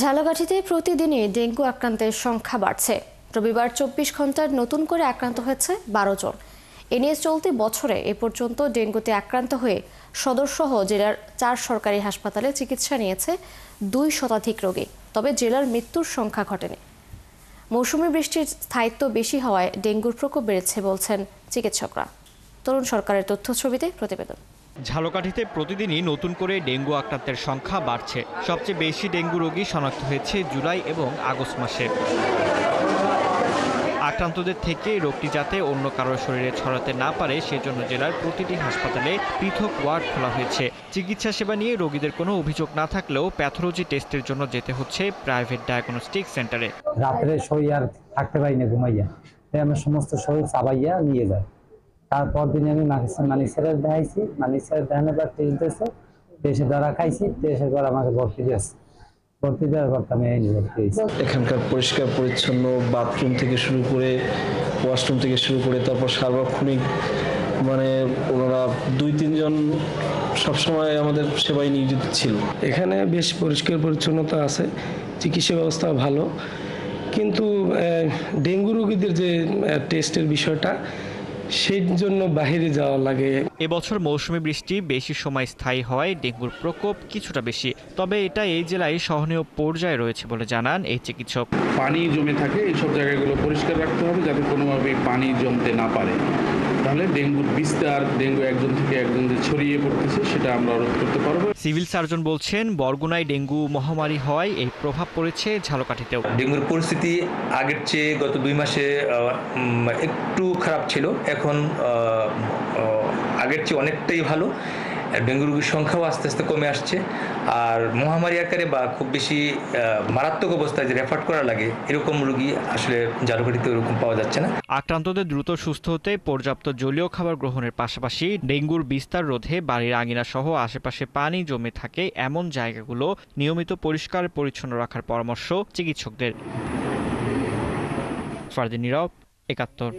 ঝালকাঠিতে প্রতিদিনই ডেঙ্গু আক্রান্তের সংখ্যা বাড়ছে। রবিবার 24 ঘন্টার নতুন করে আক্রান্ত হয়েছে 12 জন। এ নিয়ে চলতি বছরে এ পর্যন্ত ডেঙ্গুতে আক্রান্ত হয়ে সদরসহ জেলার 4 সরকারি হাসপাতালে চিকিৎসা নিয়েছে 2 শতাধিক রোগী। তবে জেলার মৃত্যুর সংখ্যা ঘটেনি। মৌসুমি বৃষ্টির স্থায়িত্ব বেশি হওয়ায় ডেঙ্গুর প্রকোপ বেড়েছে বলছেন চিকিৎসকরা। তরুণ সরকারের তথ্যছবিতে প্রতিবেদন। ঝালকাঠিতে প্রতিদিনই নতুন করে ডেঙ্গু আক্রান্তের সংখ্যা বাড়ছে। সবচেয়ে বেশি ডেঙ্গু রোগী শনাক্ত হয়েছে জুলাই এবং আগস্ট মাসে। আক্রান্তদের থেকে রোগটি যাতে অন্য কারোর শরীরে ছড়াতে না পারে সেজন্য জেলার প্রতিটি হাসপাতালে পৃথক ওয়ার্ড খোলা হয়েছে। চিকিৎসা সেবা নিয়ে রোগীদের কোনো অভিযোগ না থাকলেও প্যাথোলজি টেস্টের জন্য যেতে হচ্ছে প্রাইভেট ডায়াগনস্টিক সেন্টারে। রাত্রে শরীর আর থাকতে পারি না, ঘুমাইয়া আমি সমস্ত শরীর চাবাইয়া নিয়ে যায়। তারপর দিন আমি মানিসারের দেখাইছি, মানিসারের দেখানোর পর টেস্ট দিয়েছে, টেস্টের দ্বারা খাইছি, টেস্টের পর আমাকে ভর্তি দিয়েছে। ভর্তি দেওয়ার পর আমি ভর্তি হয়েছি। এখানকার পরিষ্কার পরিচ্ছন্ন বাথরুম থেকে শুরু করে ওয়াশরুম থেকে শুরু করে তারপর সার্বক্ষণিক ওনারা 2-3 জন সবসময় আমাদের সেবায় নিয়োজিত ছিল। এখানে বেশ পরিষ্কার পরিচ্ছন্নতা আছে, চিকিৎসা ব্যবস্থা ভালো, কিন্তু ডেঙ্গু রোগীদের যে টেস্টের বিষয়টা সেই জন্য বাহিরে যাওয়া লাগে। এবছর মৌসুমি বৃষ্টি বেশি সময় স্থায়ী হওয়ায় ডেঙ্গুর প্রকোপ কিছুটা বেশি। তবে এটা এই জেলায় সহনীয় পর্যায়ে রয়েছে বলে জানান এই চিকিৎসক। পানি জমে থাকে, এইসব জায়গাগুলো পরিষ্কার রাখতে হবে যাতে কোনোভাবে পানি জমতে না পারে। তাহলে ডেঙ্গুর বিস্তার, ডেঙ্গু একজন থেকে একজন যে ছড়িয়ে পড়তেছে সেটা আমরা রোধ করতে পারবো। সিভিল সার্জন বলছেন, বরগুনায় ডেঙ্গু মহামারী হওয়ায় এই প্রভাব পড়েছে ঝালকাঠিতেও। ডেঙ্গুর পরিস্থিতি আগের চেয়ে গত 2 মাসে একটু খারাপ ছিল, এখন আগের চেয়ে অনেকটাই ভালো। ডেঙ্গু রোগীর সংখ্যাও আস্তে আস্তে কমে আসছে। আর মহামারী আকারে বা খুব বেশি মারাত্মক অবস্থায় যে রেফার করা লাগে এরকম রোগী আসলে ঝালকাঠিতে ওরকম পাওয়া যাচ্ছে না। আক্রান্তদের দ্রুত সুস্থ হতে পর্যাপ্ত জলীয় খাবার গ্রহণের পাশাপাশি ডেঙ্গুর বিস্তার রোধে বাড়ির আঙিনা সহ আশেপাশে পানি জমে থাকে এমন জায়গাগুলো নিয়মিত পরিষ্কার পরিচ্ছন্ন রাখার পরামর্শ চিকিৎসকদের। ফারদিন নীরব, ৭১।